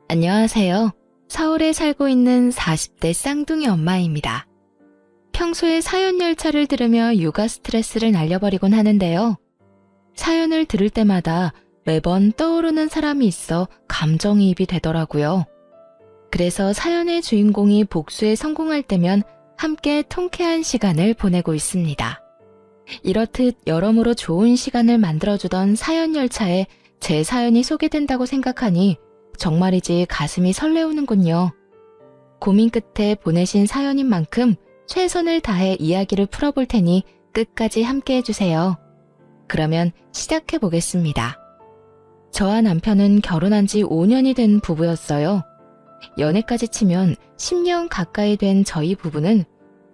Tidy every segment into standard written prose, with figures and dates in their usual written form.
안녕하세요. 서울에 살고 있는 40대 쌍둥이 엄마입니다. 평소에 사연 열차를 들으며 육아 스트레스를 날려버리곤 하는데요. 사연을 들을 때마다 매번 떠오르는 사람이 있어 감정이입이 되더라고요. 그래서 사연의 주인공이 복수에 성공할 때면 함께 통쾌한 시간을 보내고 있습니다. 이렇듯 여러모로 좋은 시간을 만들어주던 사연 열차에 제 사연이 소개된다고 생각하니 정말이지 가슴이 설레우는군요. 고민 끝에 보내신 사연인 만큼 최선을 다해 이야기를 풀어볼 테니 끝까지 함께 해주세요. 그러면 시작해 보겠습니다. 저와 남편은 결혼한 지 5년이 된 부부였어요. 연애까지 치면 10년 가까이 된 저희 부부는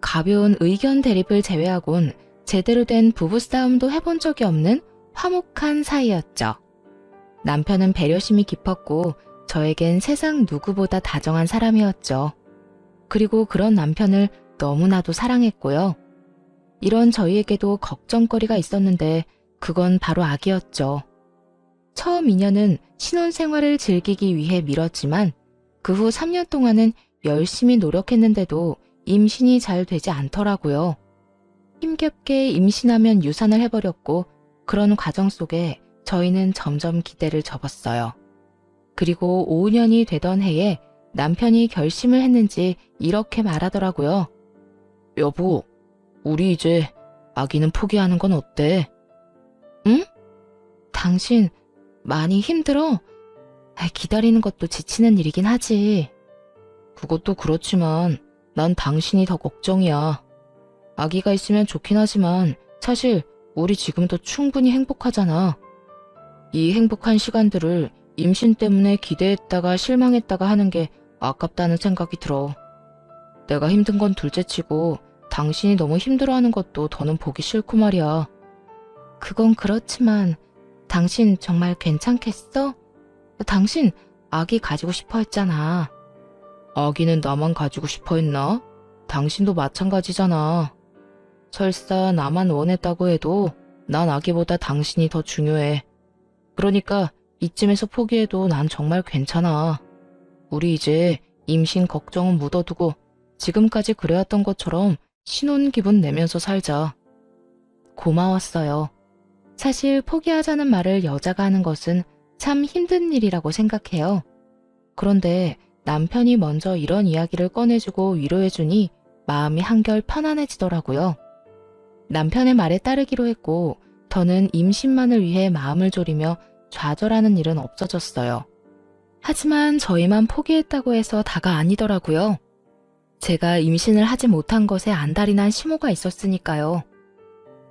가벼운 의견 대립을 제외하곤 제대로 된 부부싸움도 해본 적이 없는 화목한 사이였죠. 남편은 배려심이 깊었고 저에겐 세상 누구보다 다정한 사람이었죠. 그리고 그런 남편을 너무나도 사랑했고요. 이런 저희에게도 걱정거리가 있었는데 그건 바로 아기였죠. 처음 2년은 신혼생활을 즐기기 위해 미뤘지만 그 후 3년 동안은 열심히 노력했는데도 임신이 잘 되지 않더라고요. 힘겹게 임신하면 유산을 해버렸고 그런 과정 속에 저희는 점점 기대를 접었어요. 그리고 5년이 되던 해에 남편이 결심을 했는지 이렇게 말하더라고요. 여보, 우리 이제 아기는 포기하는 건 어때? 응? 당신 많이 힘들어? 기다리는 것도 지치는 일이긴 하지. 그것도 그렇지만 난 당신이 더 걱정이야. 아기가 있으면 좋긴 하지만 사실 우리 지금도 충분히 행복하잖아. 이 행복한 시간들을 임신 때문에 기대했다가 실망했다가 하는 게 아깝다는 생각이 들어. 내가 힘든 건 둘째치고 당신이 너무 힘들어하는 것도 더는 보기 싫고 말이야. 그건 그렇지만 당신 정말 괜찮겠어? 당신 아기 가지고 싶어 했잖아. 아기는 나만 가지고 싶어 했나? 당신도 마찬가지잖아. 설사 나만 원했다고 해도 난 아기보다 당신이 더 중요해. 그러니까 이쯤에서 포기해도 난 정말 괜찮아. 우리 이제 임신 걱정은 묻어두고 지금까지 그래왔던 것처럼 신혼 기분 내면서 살자. 고마웠어요. 사실 포기하자는 말을 여자가 하는 것은 참 힘든 일이라고 생각해요. 그런데 남편이 먼저 이런 이야기를 꺼내주고 위로해주니 마음이 한결 편안해지더라고요. 남편의 말에 따르기로 했고 더는 임신만을 위해 마음을 졸이며 좌절하는 일은 없어졌어요. 하지만 저희만 포기했다고 해서 다가 아니더라고요. 제가 임신을 하지 못한 것에 안달이 난 시모가 있었으니까요.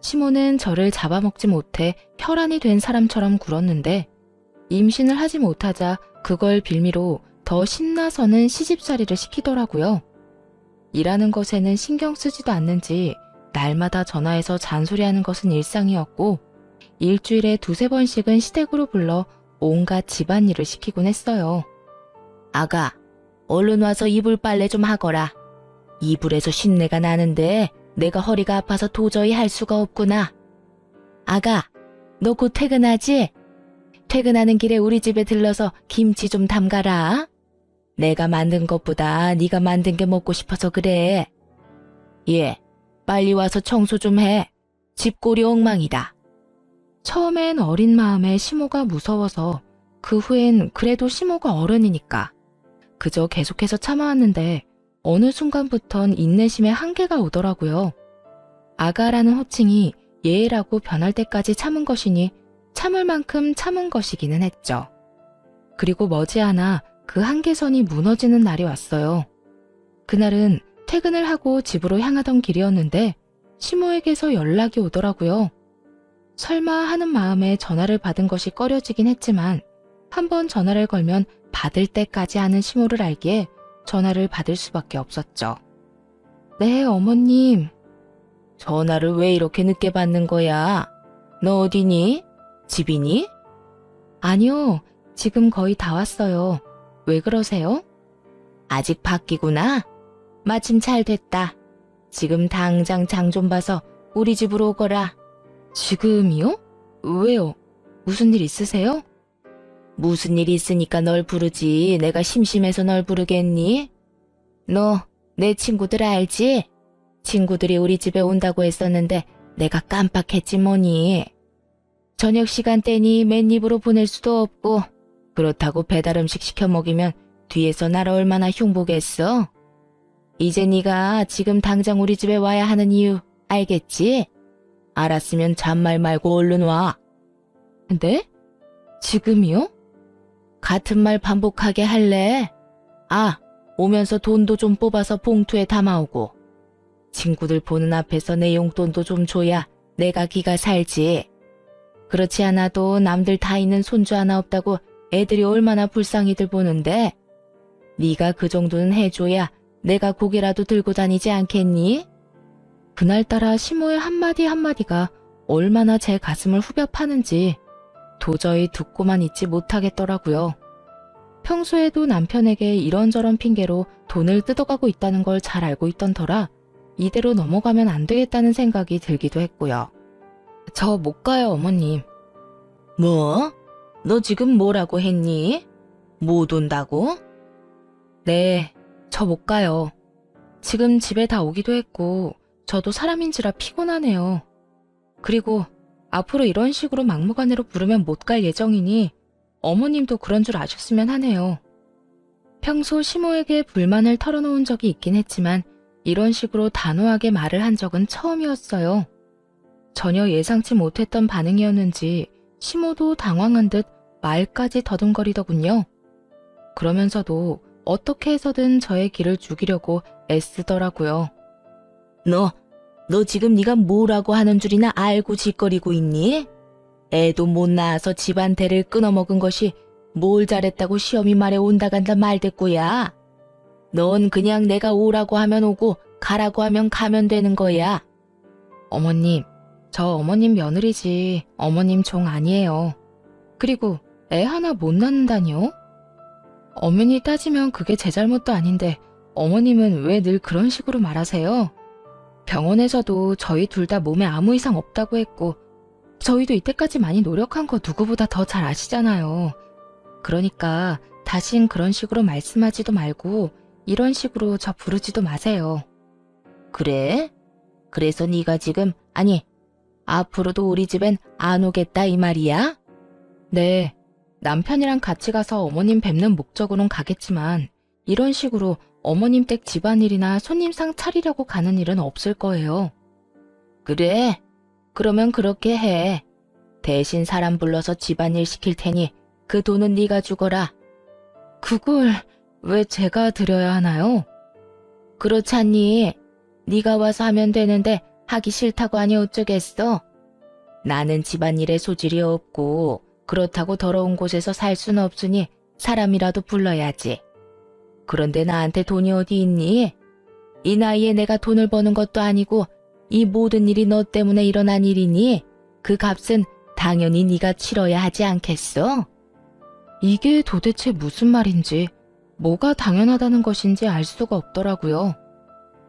시모는 저를 잡아먹지 못해 혈안이 된 사람처럼 굴었는데 임신을 하지 못하자 그걸 빌미로 더 신나서는 시집살이를 시키더라고요. 일하는 것에는 신경 쓰지도 않는지 날마다 전화해서 잔소리하는 것은 일상이었고 일주일에 2-3번씩은 시댁으로 불러 온갖 집안일을 시키곤 했어요. 아가, 얼른 와서 이불 빨래 좀 하거라. 이불에서 쉰내가 나는데 내가 허리가 아파서 도저히 할 수가 없구나. 아가, 너 곧 퇴근하지? 퇴근하는 길에 우리 집에 들러서 김치 좀 담가라. 내가 만든 것보다 네가 만든 게 먹고 싶어서 그래. 예, 빨리 와서 청소 좀 해. 집골이 엉망이다. 처음엔 어린 마음에 시모가 무서워서 그 후엔 그래도 시모가 어른이니까 그저 계속해서 참아왔는데 어느 순간부턴 인내심에 한계가 오더라고요. 아가라는 호칭이 예라고 변할 때까지 참은 것이니 참을 만큼 참은 것이기는 했죠. 그리고 머지않아 그 한계선이 무너지는 날이 왔어요. 그날은 퇴근을 하고 집으로 향하던 길이었는데 시모에게서 연락이 오더라고요. 설마 하는 마음에 전화를 받은 것이 꺼려지긴 했지만 한번 전화를 걸면 받을 때까지 하는 시모를 알기에 전화를 받을 수밖에 없었죠. 네, 어머님. 전화를 왜 이렇게 늦게 받는 거야? 너 어디니? 집이니? 아니요, 지금 거의 다 왔어요. 왜 그러세요? 아직 밖이구나? 마침 잘 됐다. 지금 당장 장 좀 봐서 우리 집으로 오거라. 지금이요? 왜요? 무슨 일 있으세요? 무슨 일 있으니까 널 부르지. 내가 심심해서 널 부르겠니? 너 내 친구들 알지? 친구들이 우리 집에 온다고 했었는데 내가 깜빡했지 뭐니. 저녁 시간대니 맨입으로 보낼 수도 없고 그렇다고 배달 음식 시켜 먹이면 뒤에서 날 얼마나 흉보겠어? 이제 네가 지금 당장 우리 집에 와야 하는 이유 알겠지? 알았으면 잔말 말고 얼른 와. 네? 지금이요? 같은 말 반복하게 할래? 아, 오면서 돈도 좀 뽑아서 봉투에 담아오고. 친구들 보는 앞에서 내 용돈도 좀 줘야 내가 기가 살지. 그렇지 않아도 남들 다 있는 손주 하나 없다고 애들이 얼마나 불쌍히들 보는데 네가 그 정도는 해줘야 내가 고개라도 들고 다니지 않겠니? 그날따라 시모의 한마디 한마디가 얼마나 제 가슴을 후벼 파는지 도저히 듣고만 있지 못하겠더라고요. 평소에도 남편에게 이런저런 핑계로 돈을 뜯어가고 있다는 걸 잘 알고 있던 터라 이대로 넘어가면 안 되겠다는 생각이 들기도 했고요. 저 못 가요, 어머님. 뭐? 너 지금 뭐라고 했니? 못 온다고? 네, 저 못 가요. 지금 집에 다 오기도 했고 저도 사람인지라 피곤하네요. 그리고 앞으로 이런 식으로 막무가내로 부르면 못 갈 예정이니 어머님도 그런 줄 아셨으면 하네요. 평소 시모에게 불만을 털어놓은 적이 있긴 했지만 이런 식으로 단호하게 말을 한 적은 처음이었어요. 전혀 예상치 못했던 반응이었는지 시모도 당황한 듯 말까지 더듬거리더군요. 그러면서도 어떻게 해서든 저의 길을 죽이려고 애쓰더라고요. 너 지금 네가 뭐라고 하는 줄이나 알고 짓거리고 있니? 애도 못 낳아서 집안 대를 끊어먹은 것이 뭘 잘했다고 시험이 말에 온다 간다 말대꾸야. 넌 그냥 내가 오라고 하면 오고 가라고 하면 가면 되는 거야. 어머님, 저 어머님 며느리지 어머님 종 아니에요. 그리고 애 하나 못 낳는다니요? 엄연히 따지면 그게 제 잘못도 아닌데 어머님은 왜 늘 그런 식으로 말하세요? 병원에서도 저희 둘 다 몸에 아무 이상 없다고 했고 저희도 이때까지 많이 노력한 거 누구보다 더 잘 아시잖아요. 그러니까 다신 그런 식으로 말씀하지도 말고 이런 식으로 저 부르지도 마세요. 그래? 그래서 네가 지금 아니 앞으로도 우리 집엔 안 오겠다 이 말이야? 네, 남편이랑 같이 가서 어머님 뵙는 목적으론 가겠지만 이런 식으로 어머님 댁 집안일이나 손님상 차리려고 가는 일은 없을 거예요. 그래? 그러면 그렇게 해. 대신 사람 불러서 집안일 시킬 테니 그 돈은 네가 주거라. 그걸 왜 제가 드려야 하나요? 그렇잖니. 네가 와서 하면 되는데 하기 싫다고 하니 어쩌겠어. 나는 집안일에 소질이 없고 그렇다고 더러운 곳에서 살 수는 없으니 사람이라도 불러야지. 그런데 나한테 돈이 어디 있니? 이 나이에 내가 돈을 버는 것도 아니고 이 모든 일이 너 때문에 일어난 일이니 그 값은 당연히 네가 치러야 하지 않겠어? 이게 도대체 무슨 말인지 뭐가 당연하다는 것인지 알 수가 없더라고요.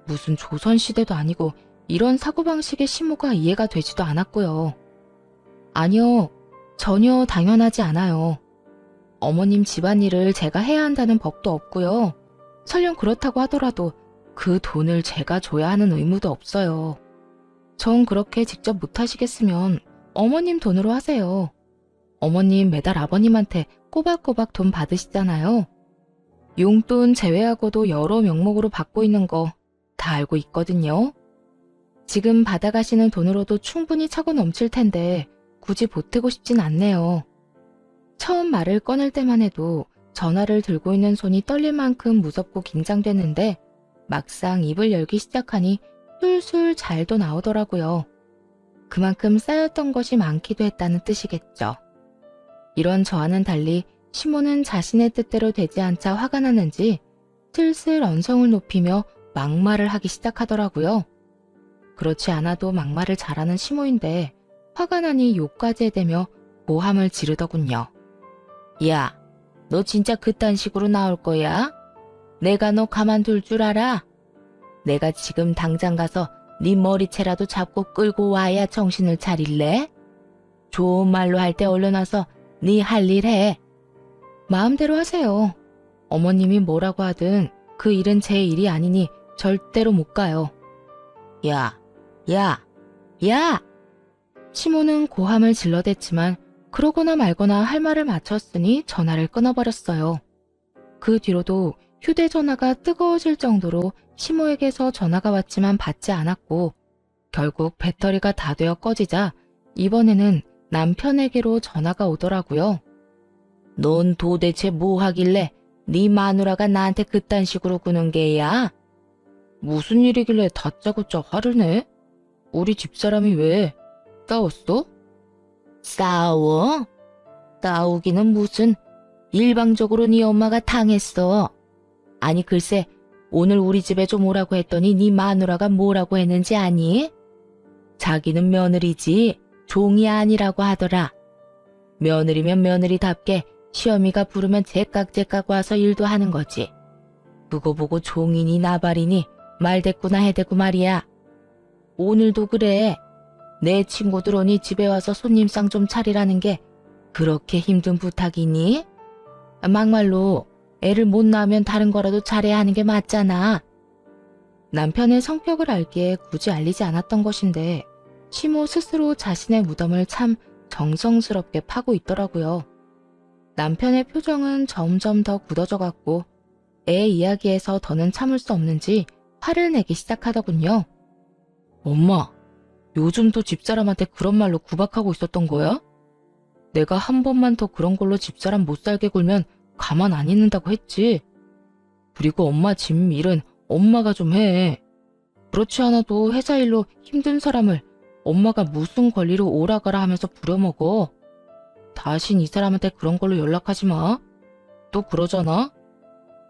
무슨 조선시대도 아니고 이런 사고방식의 시모가 이해가 되지도 않았고요. 아니요, 전혀 당연하지 않아요. 어머님 집안일을 제가 해야 한다는 법도 없고요. 설령 그렇다고 하더라도 그 돈을 제가 줘야 하는 의무도 없어요. 전 그렇게 직접 못하시겠으면 어머님 돈으로 하세요. 어머님 매달 아버님한테 꼬박꼬박 돈 받으시잖아요. 용돈 제외하고도 여러 명목으로 받고 있는 거 다 알고 있거든요. 지금 받아가시는 돈으로도 충분히 차고 넘칠 텐데 굳이 보태고 싶진 않네요. 처음 말을 꺼낼 때만 해도 전화를 들고 있는 손이 떨릴 만큼 무섭고 긴장됐는데 막상 입을 열기 시작하니 술술 잘도 나오더라고요. 그만큼 쌓였던 것이 많기도 했다는 뜻이겠죠. 이런 저와는 달리 시모는 자신의 뜻대로 되지 않자 화가 났는지 슬슬 언성을 높이며 막말을 하기 시작하더라고요. 그렇지 않아도 막말을 잘하는 시모인데 화가 나니 욕까지 해대며 고함을 지르더군요. 야, 너 진짜 그딴 식으로 나올 거야? 내가 너 가만둘 줄 알아? 내가 지금 당장 가서 네 머리채라도 잡고 끌고 와야 정신을 차릴래? 좋은 말로 할 때 얼른 와서 네 할 일 해. 마음대로 하세요. 어머님이 뭐라고 하든 그 일은 제 일이 아니니 절대로 못 가요. 야, 야, 야! 시모는 고함을 질러댔지만 그러거나 말거나 할 말을 마쳤으니 전화를 끊어버렸어요. 그 뒤로도 휴대전화가 뜨거워질 정도로 시모에게서 전화가 왔지만 받지 않았고 결국 배터리가 다 되어 꺼지자 이번에는 남편에게로 전화가 오더라고요. 넌 도대체 뭐 하길래 네 마누라가 나한테 그딴 식으로 구는 게야? 무슨 일이길래 다짜고짜 화를 내? 우리 집사람이 왜? 싸웠어? 싸워? 싸우기는 무슨 일방적으로 네 엄마가 당했어. 아니 글쎄 오늘 우리 집에 좀 오라고 했더니 네 마누라가 뭐라고 했는지 아니? 자기는 며느리지 종이 아니라고 하더라. 며느리면 며느리답게 시어미가 부르면 제깍제깍 와서 일도 하는 거지. 그거 보고 종이니 나발이니 말대꾸나 해대고 말이야. 오늘도 그래. 내 친구들 오니 집에 와서 손님상 좀 차리라는 게 그렇게 힘든 부탁이니? 막말로 애를 못 낳으면 다른 거라도 잘해야 하는 게 맞잖아. 남편의 성격을 알기에 굳이 알리지 않았던 것인데 시모 스스로 자신의 무덤을 참 정성스럽게 파고 있더라고요. 남편의 표정은 점점 더 굳어져 갔고 애 이야기에서 더는 참을 수 없는지 화를 내기 시작하더군요. 엄마, 요즘도 집사람한테 그런 말로 구박하고 있었던 거야? 내가 한 번만 더 그런 걸로 집사람 못 살게 굴면 가만 안 있는다고 했지. 그리고 엄마 집 일은 엄마가 좀 해. 그렇지 않아도 회사 일로 힘든 사람을 엄마가 무슨 권리로 오라가라 하면서 부려먹어. 다신 이 사람한테 그런 걸로 연락하지 마. 또 그러잖아.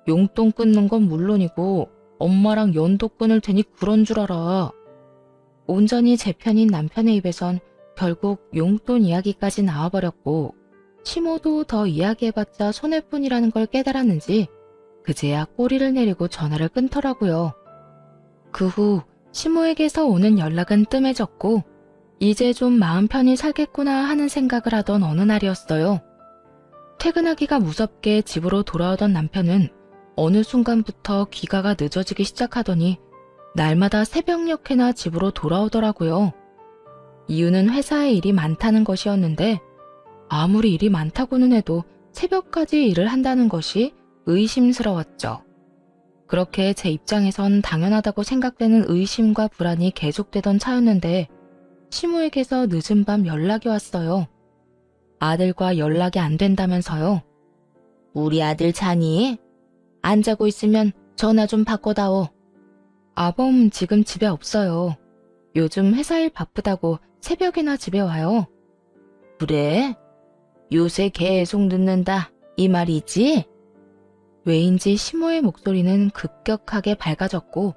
용돈 끊는 건 물론이고 엄마랑 연도 끊을 테니 그런 줄 알아. 온전히 제 편인 남편의 입에선 결국 용돈 이야기까지 나와버렸고 시모도 더 이야기해봤자 손해뿐이라는 걸 깨달았는지 그제야 꼬리를 내리고 전화를 끊더라고요. 그 후 시모에게서 오는 연락은 뜸해졌고 이제 좀 마음 편히 살겠구나 하는 생각을 하던 어느 날이었어요. 퇴근하기가 무섭게 집으로 돌아오던 남편은 어느 순간부터 귀가가 늦어지기 시작하더니 날마다 새벽녘에나 집으로 돌아오더라고요. 이유는 회사에 일이 많다는 것이었는데 아무리 일이 많다고는 해도 새벽까지 일을 한다는 것이 의심스러웠죠. 그렇게 제 입장에선 당연하다고 생각되는 의심과 불안이 계속되던 차였는데 시모에게서 늦은 밤 연락이 왔어요. 아들과 연락이 안 된다면서요. 우리 아들 자니? 안 자고 있으면 전화 좀 바꿔다오. 아범 지금 집에 없어요. 요즘 회사 일 바쁘다고 새벽이나 집에 와요. 그래? 요새 계속 늦는다 이 말이지? 왜인지 시모의 목소리는 급격하게 밝아졌고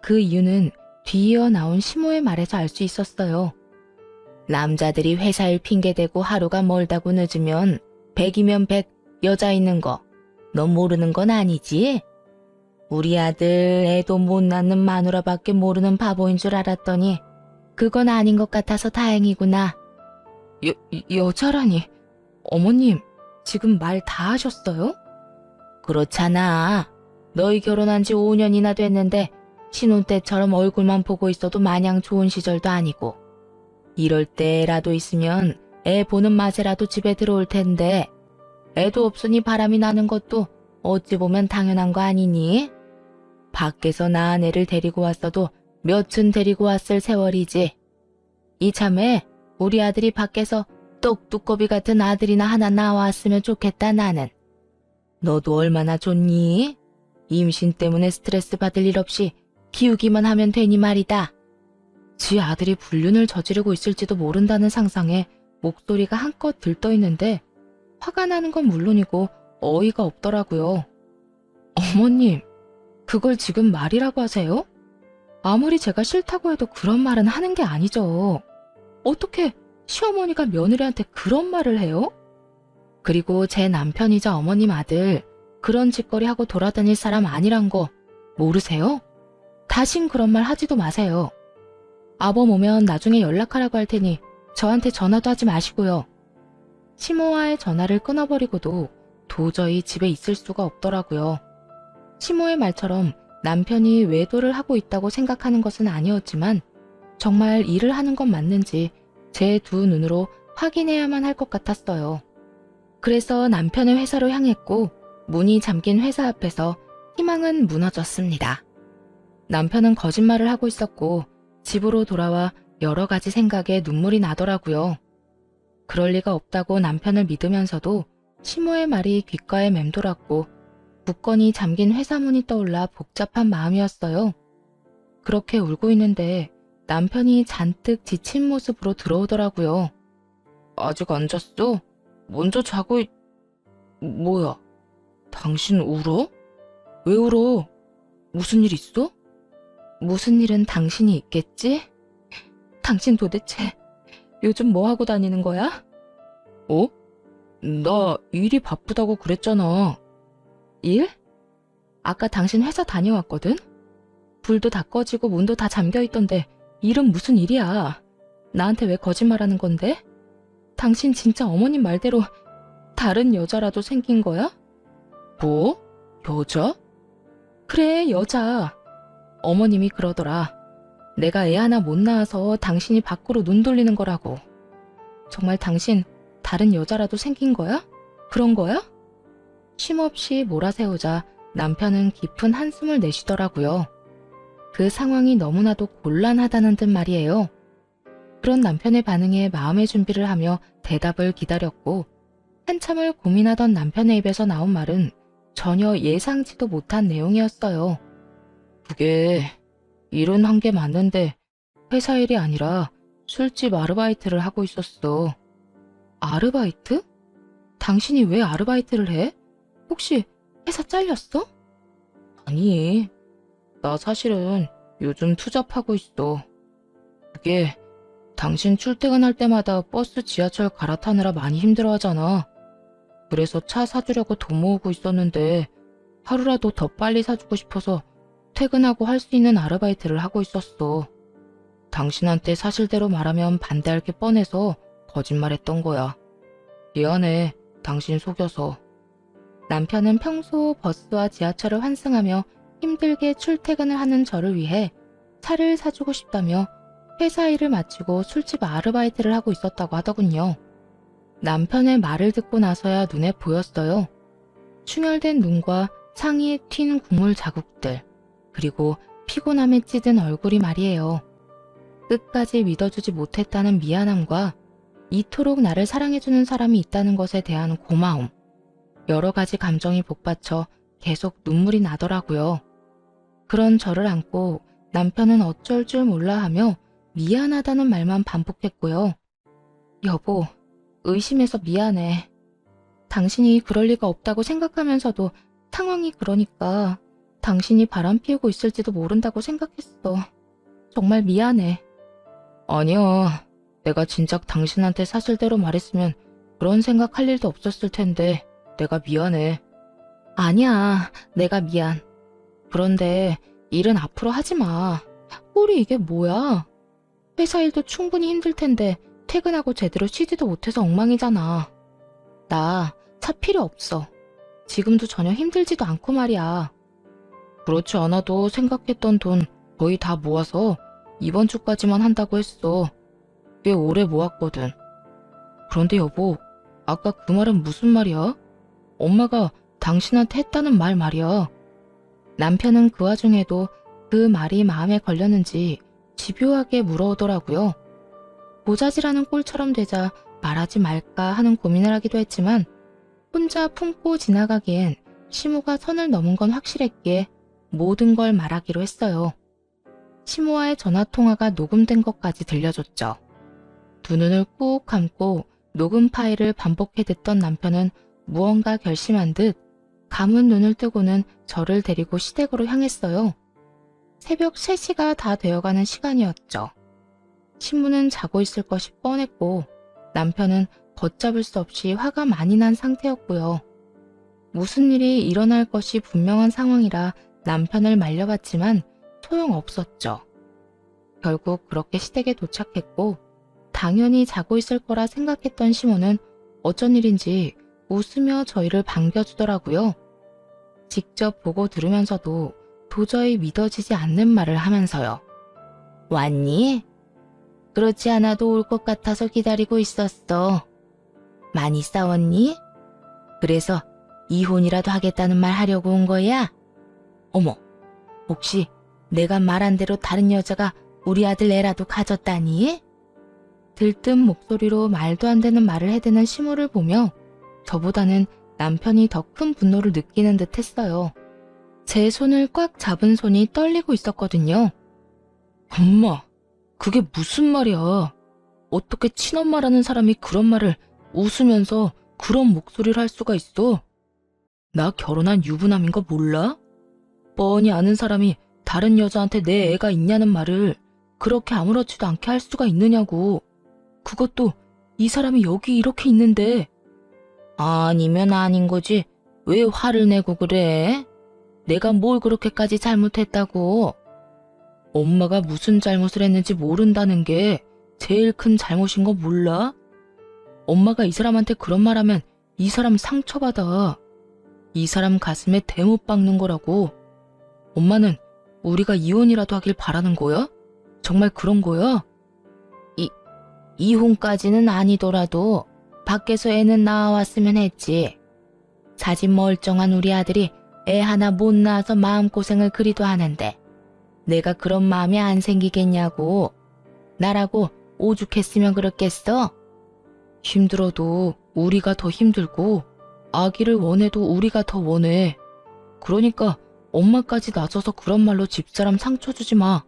그 이유는 뒤이어 나온 시모의 말에서 알 수 있었어요. 남자들이 회사 일 핑계대고 하루가 멀다고 늦으면 100이면 100 여자 있는 거 너 모르는 건 아니지? 우리 아들 애도 못 낳는 마누라밖에 모르는 바보인 줄 알았더니 그건 아닌 것 같아서 다행이구나. 여자라니. 어머님, 지금 말 다 하셨어요? 그렇잖아. 너희 결혼한 지 5년이나 됐는데 신혼 때처럼 얼굴만 보고 있어도 마냥 좋은 시절도 아니고 이럴 때라도 있으면 애 보는 맛에라도 집에 들어올 텐데 애도 없으니 바람이 나는 것도 어찌 보면 당연한 거 아니니? 밖에서 낳은 애를 데리고 왔어도 몇은 데리고 왔을 세월이지. 이참에 우리 아들이 밖에서 떡두꺼비 같은 아들이나 하나 나왔으면 좋겠다 나는. 너도 얼마나 좋니? 임신 때문에 스트레스 받을 일 없이 키우기만 하면 되니 말이다. 지 아들이 불륜을 저지르고 있을지도 모른다는 상상에 목소리가 한껏 들떠있는데 화가 나는 건 물론이고 어이가 없더라고요. 어머님, 그걸 지금 말이라고 하세요? 아무리 제가 싫다고 해도 그런 말은 하는 게 아니죠. 어떻게 시어머니가 며느리한테 그런 말을 해요? 그리고 제 남편이자 어머님 아들 그런 짓거리 하고 돌아다닐 사람 아니란 거 모르세요? 다신 그런 말 하지도 마세요. 아범 오면 나중에 연락하라고 할 테니 저한테 전화도 하지 마시고요. 시모와의 전화를 끊어버리고도 도저히 집에 있을 수가 없더라고요. 시모의 말처럼 남편이 외도를 하고 있다고 생각하는 것은 아니었지만 정말 일을 하는 건 맞는지 제 두 눈으로 확인해야만 할 것 같았어요. 그래서 남편의 회사로 향했고 문이 잠긴 회사 앞에서 희망은 무너졌습니다. 남편은 거짓말을 하고 있었고 집으로 돌아와 여러 가지 생각에 눈물이 나더라고요. 그럴 리가 없다고 남편을 믿으면서도 시모의 말이 귓가에 맴돌았고 굳건히 잠긴 회사 문이 떠올라 복잡한 마음이었어요. 그렇게 울고 있는데 남편이 잔뜩 지친 모습으로 들어오더라고요. 아직 안 잤어? 먼저 자고 뭐야? 당신 울어? 왜 울어? 무슨 일 있어? 무슨 일은 당신이 있겠지? 당신 도대체 요즘 뭐 하고 다니는 거야? 어? 나 일이 바쁘다고 그랬잖아. 일? 아까 당신 회사 다녀왔거든? 불도 다 꺼지고 문도 다 잠겨있던데 일은 무슨 일이야? 나한테 왜 거짓말하는 건데? 당신 진짜 어머님 말대로 다른 여자라도 생긴 거야? 뭐? 여자? 그래, 여자. 어머님이 그러더라. 내가 애 하나 못 낳아서 당신이 밖으로 눈 돌리는 거라고. 정말 당신 다른 여자라도 생긴 거야? 그런 거야? 쉼없이 몰아세우자 남편은 깊은 한숨을 내쉬더라고요. 그 상황이 너무나도 곤란하다는 듯 말이에요. 그런 남편의 반응에 마음의 준비를 하며 대답을 기다렸고 한참을 고민하던 남편의 입에서 나온 말은 전혀 예상치도 못한 내용이었어요. 그게 일은 한 게 맞는데 회사 일이 아니라 술집 아르바이트를 하고 있었어. 아르바이트? 당신이 왜 아르바이트를 해? 혹시 회사 잘렸어? 아니, 나 사실은 요즘 투잡하고 있어. 그게 당신 출퇴근할 때마다 버스 지하철 갈아타느라 많이 힘들어하잖아. 그래서 차 사주려고 돈 모으고 있었는데 하루라도 더 빨리 사주고 싶어서 퇴근하고 할 수 있는 아르바이트를 하고 있었어. 당신한테 사실대로 말하면 반대할 게 뻔해서 거짓말했던 거야. 미안해, 당신 속여서. 남편은 평소 버스와 지하철을 환승하며 힘들게 출퇴근을 하는 저를 위해 차를 사주고 싶다며 회사 일을 마치고 술집 아르바이트를 하고 있었다고 하더군요. 남편의 말을 듣고 나서야 눈에 보였어요. 충혈된 눈과 상의에 튄 국물 자국들, 그리고 피곤함에 찌든 얼굴이 말이에요. 끝까지 믿어주지 못했다는 미안함과 이토록 나를 사랑해주는 사람이 있다는 것에 대한 고마움, 여러 가지 감정이 복받쳐 계속 눈물이 나더라고요. 그런 저를 안고 남편은 어쩔 줄 몰라 하며 미안하다는 말만 반복했고요. 여보, 의심해서 미안해. 당신이 그럴 리가 없다고 생각하면서도 상황이 그러니까 당신이 바람 피우고 있을지도 모른다고 생각했어. 정말 미안해. 아니야. 내가 진작 당신한테 사실대로 말했으면 그런 생각할 일도 없었을 텐데 내가 미안해. 아니야. 내가 미안. 그런데 일은 앞으로 하지 마. 꼴이 이게 뭐야? 회사 일도 충분히 힘들 텐데 퇴근하고 제대로 쉬지도 못해서 엉망이잖아. 나 차 필요 없어. 지금도 전혀 힘들지도 않고 말이야. 그렇지 않아도 생각했던 돈 거의 다 모아서 이번 주까지만 한다고 했어. 꽤 오래 모았거든. 그런데 여보, 아까 그 말은 무슨 말이야? 엄마가 당신한테 했다는 말 말이야. 남편은 그 와중에도 그 말이 마음에 걸렸는지 집요하게 물어오더라고요. 모자지라는 꼴처럼 되자 말하지 말까 하는 고민을 하기도 했지만 혼자 품고 지나가기엔 시모가 선을 넘은 건 확실했기에 모든 걸 말하기로 했어요. 시모와의 전화통화가 녹음된 것까지 들려줬죠. 두 눈을 꾹 감고 녹음 파일을 반복해 듣던 남편은 무언가 결심한 듯 감은 눈을 뜨고는 저를 데리고 시댁으로 향했어요. 새벽 3시가 다 되어가는 시간이었죠. 신부는 자고 있을 것이 뻔했고 남편은 걷잡을 수 없이 화가 많이 난 상태였고요. 무슨 일이 일어날 것이 분명한 상황이라 남편을 말려봤지만 소용없었죠. 결국 그렇게 시댁에 도착했고 당연히 자고 있을 거라 생각했던 시모는 어쩐 일인지 웃으며 저희를 반겨주더라고요. 직접 보고 들으면서도 도저히 믿어지지 않는 말을 하면서요. 왔니? 그렇지 않아도 올 것 같아서 기다리고 있었어. 많이 싸웠니? 그래서 이혼이라도 하겠다는 말 하려고 온 거야? 어머, 혹시 내가 말한 대로 다른 여자가 우리 아들 애라도 가졌다니? 들뜬 목소리로 말도 안 되는 말을 해대는 시모를 보며 저보다는 남편이 더 큰 분노를 느끼는 듯 했어요. 제 손을 꽉 잡은 손이 떨리고 있었거든요. 엄마, 그게 무슨 말이야? 어떻게 친엄마라는 사람이 그런 말을 웃으면서 그런 목소리를 할 수가 있어? 나 결혼한 유부남인 거 몰라? 뻔히 아는 사람이 다른 여자한테 내 애가 있냐는 말을 그렇게 아무렇지도 않게 할 수가 있느냐고. 그것도 이 사람이 여기 이렇게 있는데. 아니면 아닌 거지. 왜 화를 내고 그래? 내가 뭘 그렇게까지 잘못했다고? 엄마가 무슨 잘못을 했는지 모른다는 게 제일 큰 잘못인 거 몰라? 엄마가 이 사람한테 그런 말 하면 이 사람 상처받아. 이 사람 가슴에 대못 박는 거라고. 엄마는 우리가 이혼이라도 하길 바라는 거야? 정말 그런 거야? 이혼까지는 아니더라도 밖에서 애는 낳아왔으면 했지. 자진 멀쩡한 우리 아들이 애 하나 못 낳아서 마음고생을 그리도 하는데 내가 그런 마음이 안 생기겠냐고. 나라고 오죽했으면 그렇겠어? 힘들어도 우리가 더 힘들고 아기를 원해도 우리가 더 원해. 그러니까 엄마까지 나서서 그런 말로 집사람 상처 주지 마.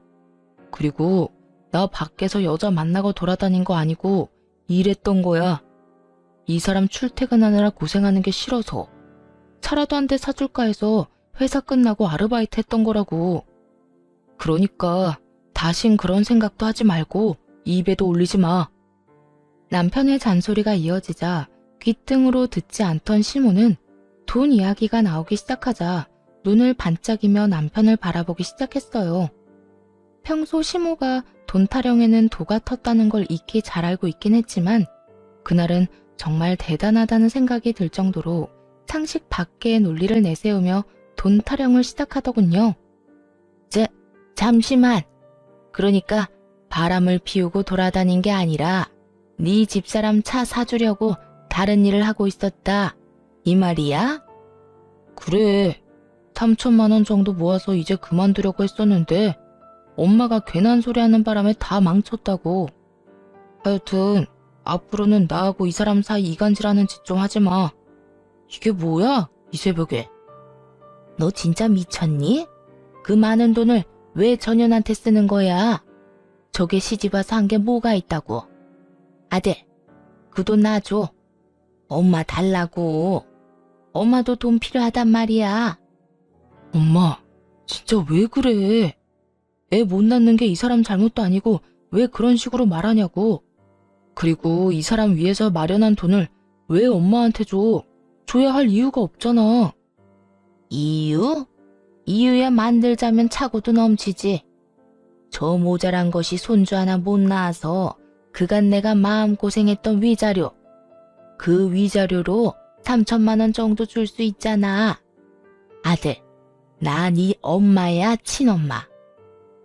그리고 나 밖에서 여자 만나고 돌아다닌 거 아니고 일했던 거야. 이 사람 출퇴근하느라 고생하는 게 싫어서 차라도 한 대 사줄까 해서 회사 끝나고 아르바이트 했던 거라고. 그러니까 다신 그런 생각도 하지 말고 입에도 올리지 마. 남편의 잔소리가 이어지자 귓등으로 듣지 않던 시모는 돈 이야기가 나오기 시작하자 눈을 반짝이며 남편을 바라보기 시작했어요. 평소 시모가 돈 타령에는 도가 텄다는 걸 익히 잘 알고 있긴 했지만 그날은 정말 대단하다는 생각이 들 정도로 상식 밖의 논리를 내세우며 돈 타령을 시작하더군요. 잠시만. 그러니까 바람을 피우고 돌아다닌 게 아니라 네 집사람 차 사주려고 다른 일을 하고 있었다. 이 말이야? 그래. 3천만 원 정도 모아서 이제 그만두려고 했었는데 엄마가 괜한 소리 하는 바람에 다 망쳤다고. 하여튼 앞으로는 나하고 이 사람 사이 이간질하는 짓 좀 하지 마. 이게 뭐야? 이 새벽에. 너 진짜 미쳤니? 그 많은 돈을 왜 전현한테 쓰는 거야? 저게 시집와서 한 게 뭐가 있다고. 아들, 그 돈 놔줘. 엄마 달라고. 엄마도 돈 필요하단 말이야. 엄마, 진짜 왜 그래? 애 못 낳는 게 이 사람 잘못도 아니고 왜 그런 식으로 말하냐고. 그리고 이 사람 위해서 마련한 돈을 왜 엄마한테 줘? 줘야 할 이유가 없잖아. 이유? 이유야 만들자면 차고도 넘치지. 저 모자란 것이 손주 하나 못 낳아서 그간 내가 마음고생했던 위자료. 그 위자료로 3천만 원 정도 줄 수 있잖아. 아들, 나 네 엄마야 친엄마.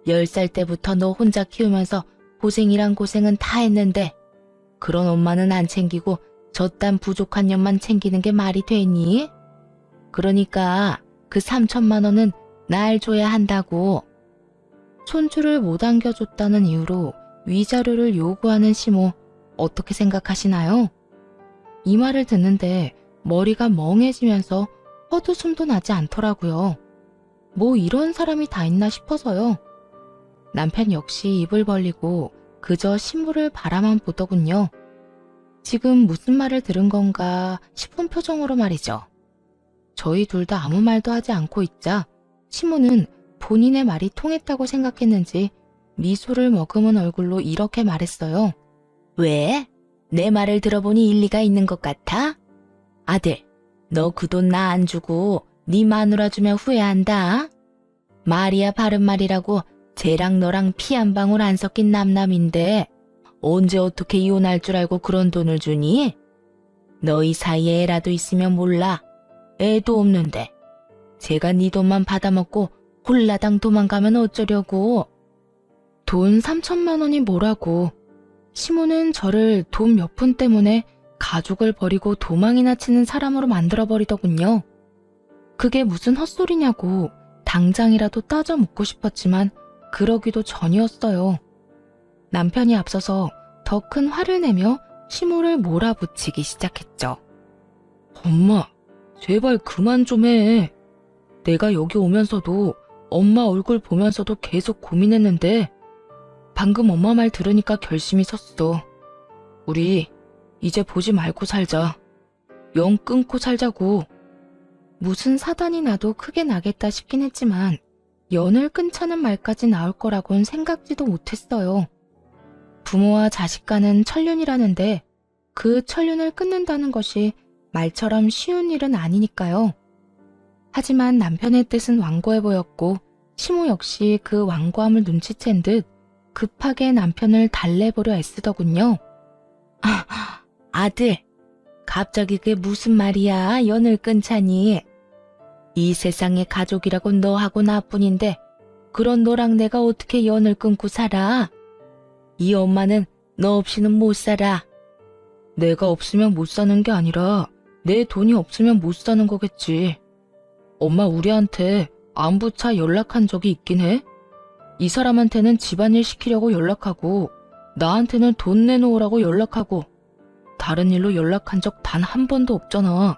10살 때부터 너 혼자 키우면서 고생이란 고생은 다 했는데 그런 엄마는 안 챙기고 저딴 부족한 년만 챙기는 게 말이 되니? 그러니까 그 3천만 원은 날 줘야 한다고. 손주를 못 안겨줬다는 이유로 위자료를 요구하는 시모 어떻게 생각하시나요? 이 말을 듣는데 머리가 멍해지면서 헛웃음도 나지 않더라고요. 뭐 이런 사람이 다 있나 싶어서요. 남편 역시 입을 벌리고 그저 시모를 바라만 보더군요. 지금 무슨 말을 들은 건가 싶은 표정으로 말이죠. 저희 둘 다 아무 말도 하지 않고 있자 시모는 본인의 말이 통했다고 생각했는지 미소를 머금은 얼굴로 이렇게 말했어요. 왜? 내 말을 들어보니 일리가 있는 것 같아? 아들, 너 그 돈 나 안 주고 네 마누라 주면 후회한다. 말이야 바른 말이라고 쟤랑 너랑 피 한 방울 안 섞인 남남인데 언제 어떻게 이혼할 줄 알고 그런 돈을 주니? 너희 사이에 애라도 있으면 몰라. 애도 없는데. 제가 네 돈만 받아먹고 홀라당 도망가면 어쩌려고. 돈 3천만 원이 뭐라고. 시모는 저를 돈 몇 푼 때문에 가족을 버리고 도망이나 치는 사람으로 만들어버리더군요. 그게 무슨 헛소리냐고 당장이라도 따져 묻고 싶었지만 그러기도 전이었어요. 남편이 앞서서 더 큰 화를 내며 시모를 몰아붙이기 시작했죠. 엄마, 제발 그만 좀 해. 내가 여기 오면서도 엄마 얼굴 보면서도 계속 고민했는데 방금 엄마 말 들으니까 결심이 섰어. 우리 이제 보지 말고 살자. 영 끊고 살자고. 무슨 사단이 나도 크게 나겠다 싶긴 했지만 연을 끊자는 말까지 나올 거라곤 생각지도 못했어요. 부모와 자식 간은 천륜이라는데 그 천륜을 끊는다는 것이 말처럼 쉬운 일은 아니니까요. 하지만 남편의 뜻은 완고해 보였고 시모 역시 그 완고함을 눈치챈 듯 급하게 남편을 달래보려 애쓰더군요. 아들, 갑자기 그게 무슨 말이야? 연을 끊자니. 이 세상에 가족이라고 너하고 나뿐인데 그런 너랑 내가 어떻게 연을 끊고 살아? 이 엄마는 너 없이는 못 살아. 내가 없으면 못 사는 게 아니라 내 돈이 없으면 못 사는 거겠지. 엄마 우리한테 안부차 연락한 적이 있긴 해? 이 사람한테는 집안일 시키려고 연락하고 나한테는 돈 내놓으라고 연락하고 다른 일로 연락한 적 단 한 번도 없잖아.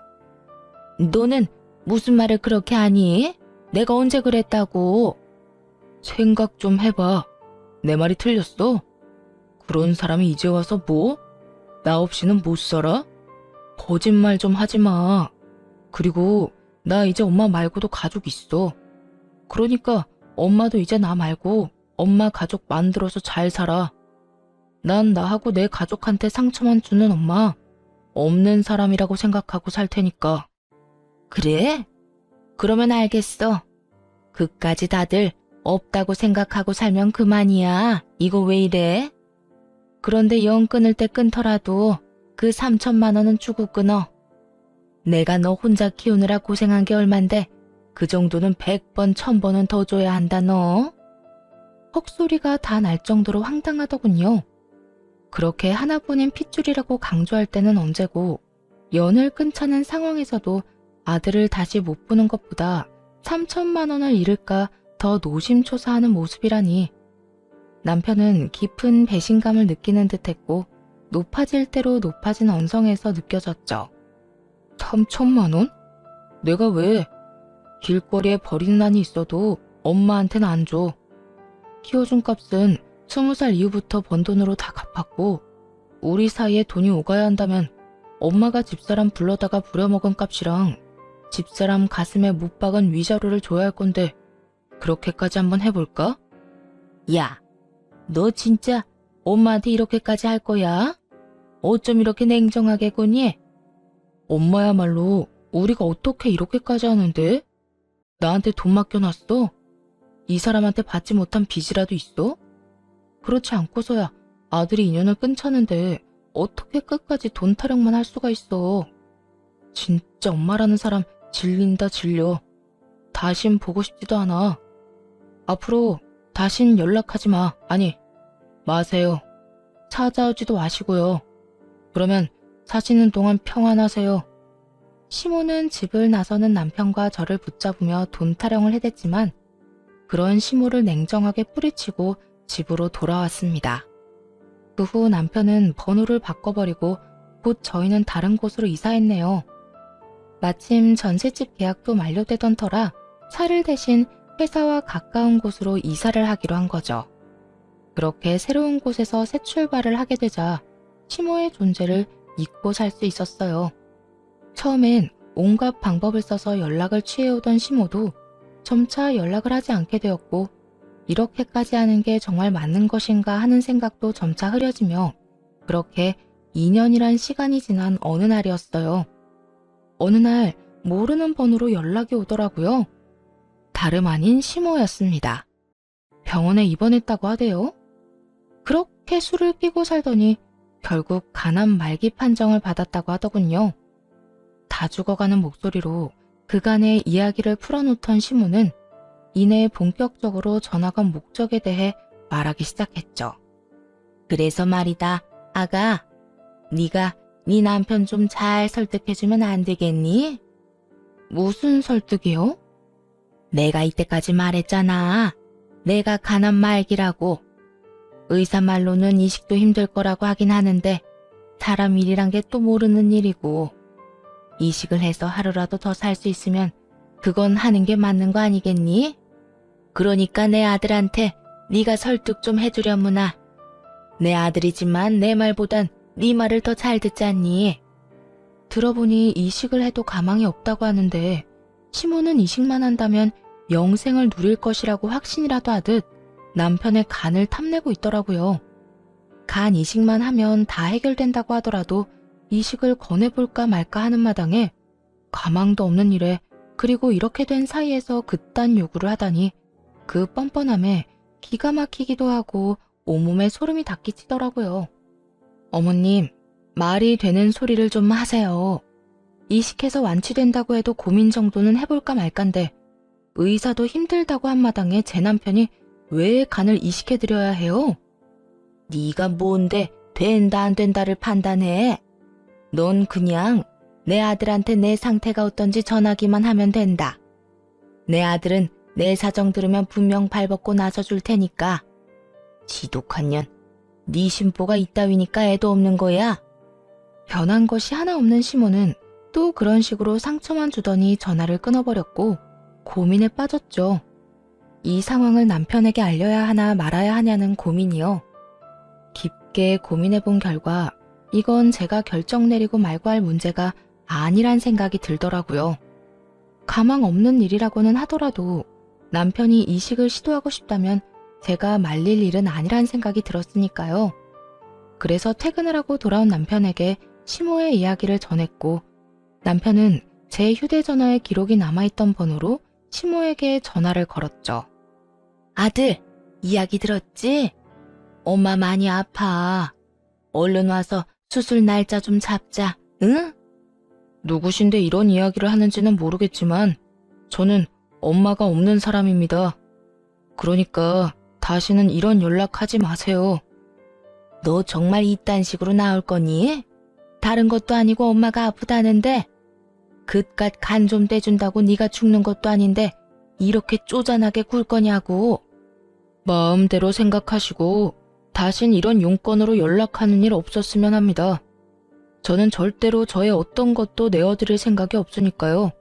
너는 무슨 말을 그렇게 하니? 내가 언제 그랬다고? 생각 좀 해봐. 내 말이 틀렸어? 그런 사람이 이제 와서 뭐? 나 없이는 못 살아? 거짓말 좀 하지 마. 그리고 나 이제 엄마 말고도 가족 있어. 그러니까 엄마도 이제 나 말고 엄마 가족 만들어서 잘 살아. 난 나하고 내 가족한테 상처만 주는 엄마 없는 사람이라고 생각하고 살 테니까. 그래? 그러면 알겠어. 그까지 다들 없다고 생각하고 살면 그만이야. 이거 왜 이래? 그런데 영 끊을 때 끊더라도 그 3천만 원은 주고 끊어. 내가 너 혼자 키우느라 고생한 게 얼만데 그 정도는 100번, 1000번은 더 줘야 한다 너. 헉소리가 다 날 정도로 황당하더군요. 그렇게 하나뿐인 핏줄이라고 강조할 때는 언제고 연을 끊자는 상황에서도 아들을 다시 못 보는 것보다 3천만 원을 잃을까 더 노심초사하는 모습이라니. 남편은 깊은 배신감을 느끼는 듯했고 높아질 대로 높아진 언성에서 느껴졌죠. 3천만 원? 내가 왜? 길거리에 버리는 난이 있어도 엄마한테는 안 줘. 키워준 값은 20살 이후부터 번 돈으로 다 갚았고 우리 사이에 돈이 오가야 한다면 엄마가 집사람 불러다가 부려먹은 값이랑 집사람 가슴에 못 박은 위자료를 줘야 할 건데 그렇게까지 한번 해볼까? 야, 너 진짜 엄마한테 이렇게까지 할 거야? 어쩜 이렇게 냉정하게 구니? 엄마야말로 우리가 어떻게 이렇게까지 하는데? 나한테 돈 맡겨놨어? 이 사람한테 받지 못한 빚이라도 있어? 그렇지 않고서야 아들이 인연을 끊자는데 어떻게 끝까지 돈 타령만 할 수가 있어. 진짜 엄마라는 사람 질린다 질려. 다신 보고 싶지도 않아. 앞으로 다신 연락하지 마. 아니, 마세요. 찾아오지도 마시고요. 그러면 사시는 동안 평안하세요. 시모는 집을 나서는 남편과 저를 붙잡으며 돈 타령을 해댔지만 그런 시모를 냉정하게 뿌리치고 집으로 돌아왔습니다. 그 후 남편은 번호를 바꿔버리고 곧 저희는 다른 곳으로 이사했네요. 마침 전셋집 계약도 만료되던 터라 차를 대신 회사와 가까운 곳으로 이사를 하기로 한 거죠. 그렇게 새로운 곳에서 새 출발을 하게 되자 시모의 존재를 잊고 살 수 있었어요. 처음엔 온갖 방법을 써서 연락을 취해오던 시모도 점차 연락을 하지 않게 되었고 이렇게까지 하는 게 정말 맞는 것인가 하는 생각도 점차 흐려지며 그렇게 2년이란 시간이 지난 어느 날이었어요. 어느 날 모르는 번호로 연락이 오더라고요. 다름 아닌 시모였습니다. 병원에 입원했다고 하대요. 그렇게 술을 끼고 살더니 결국 간암 말기 판정을 받았다고 하더군요. 다 죽어가는 목소리로 그간의 이야기를 풀어놓던 시모는 이내 본격적으로 전화건 목적에 대해 말하기 시작했죠. 그래서 말이다, 아가. 네가 네 남편 좀 잘 설득해주면 안 되겠니? 무슨 설득이요? 내가 이때까지 말했잖아. 내가 간암 말기라고. 의사 말로는 이식도 힘들 거라고 하긴 하는데 사람 일이란 게 또 모르는 일이고, 이식을 해서 하루라도 더 살 수 있으면 그건 하는 게 맞는 거 아니겠니? 그러니까 내 아들한테 네가 설득 좀 해주려무나. 내 아들이지만 내 말보단 네 말을 더 잘 듣잖니. 들어보니 이식을 해도 가망이 없다고 하는데 시모는 이식만 한다면 영생을 누릴 것이라고 확신이라도 하듯 남편의 간을 탐내고 있더라고요. 간 이식만 하면 다 해결된다고 하더라도 이식을 권해볼까 말까 하는 마당에 가망도 없는 일에, 그리고 이렇게 된 사이에서 그딴 요구를 하다니 그 뻔뻔함에 기가 막히기도 하고 온몸에 소름이 닿기치더라고요. 어머님, 말이 되는 소리를 좀 하세요. 이식해서 완치된다고 해도 고민 정도는 해볼까 말까인데 의사도 힘들다고 한 마당에 제 남편이 왜 간을 이식해드려야 해요? 네가 뭔데 된다 안 된다를 판단해. 넌 그냥 내 아들한테 내 상태가 어떤지 전하기만 하면 된다. 내 아들은 내 사정 들으면 분명 발벗고 나서줄 테니까. 지독한 년, 네 심보가 이따위니까 애도 없는 거야. 변한 것이 하나 없는 시모는 또 그런 식으로 상처만 주더니 전화를 끊어버렸고 고민에 빠졌죠. 이 상황을 남편에게 알려야 하나 말아야 하냐는 고민이요. 깊게 고민해본 결과 이건 제가 결정 내리고 말고 할 문제가 아니란 생각이 들더라고요. 가망 없는 일이라고는 하더라도 남편이 이식을 시도하고 싶다면 제가 말릴 일은 아니란 생각이 들었으니까요. 그래서 퇴근을 하고 돌아온 남편에게 시모의 이야기를 전했고, 남편은 제 휴대전화에 기록이 남아있던 번호로 시모에게 전화를 걸었죠. 아들, 이야기 들었지? 엄마 많이 아파. 얼른 와서 수술 날짜 좀 잡자, 응? 누구신데 이런 이야기를 하는지는 모르겠지만 저는 엄마가 없는 사람입니다. 그러니까 다시는 이런 연락하지 마세요. 너 정말 이딴 식으로 나올 거니? 다른 것도 아니고 엄마가 아프다는데 그깟 간 좀 떼준다고 네가 죽는 것도 아닌데 이렇게 쪼잔하게 굴 거냐고. 마음대로 생각하시고 다신 이런 용건으로 연락하는 일 없었으면 합니다. 저는 절대로 저의 어떤 것도 내어드릴 생각이 없으니까요.